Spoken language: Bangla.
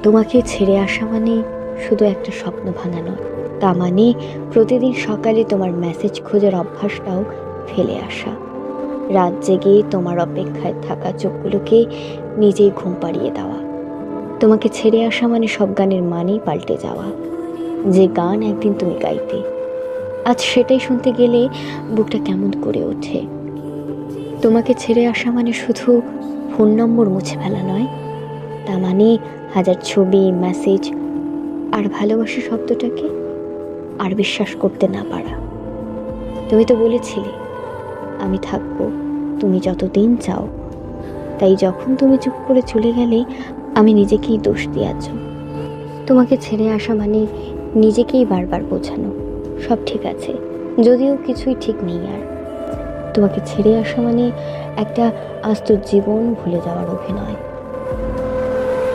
তোমাকে ছেড়ে আসা মানে শুধু একটা স্বপ্ন ভাঙা নয়, তা মানে প্রতিদিন সকালে তোমার মেসেজ খোঁজার অভ্যাসটাও ফেলে আসা, রাত জেগে তোমার অপেক্ষায় থাকা চোখগুলোকে নিজেই ঘুম পাড়িয়ে দেওয়া। তোমাকে ছেড়ে আসা মানে সব গানের মানেই পাল্টে যাওয়া। যে গান একদিন তুমি গাইতে, আজ সেটাই শুনতে গেলে বুকটা কেমন করে ওঠে। তোমাকে ছেড়ে আসা মানে শুধু ফোন নম্বর মুছে ফেলা নয়, তা মানে হাজার ছবি, মেসেজ আর ভালোবাসা শব্দটাকে আর বিশ্বাস করতে না পারা। তুমি তো বলেছিলে আমি থাকবো তুমি যতদিন চাও, তাই যখন তুমি চুপ করে চলে গেলে আমি নিজেকেই দোষ দিয়াছ। তোমাকে ছেড়ে আসা মানে নিজেকেই বারবার বোঝানো সব ঠিক আছে, যদিও কিছুই ঠিক নেই। আর তোমাকে ছেড়ে আসা মানে একটা আস্ত জীবন ভুলে যাওয়ার অভিনয়।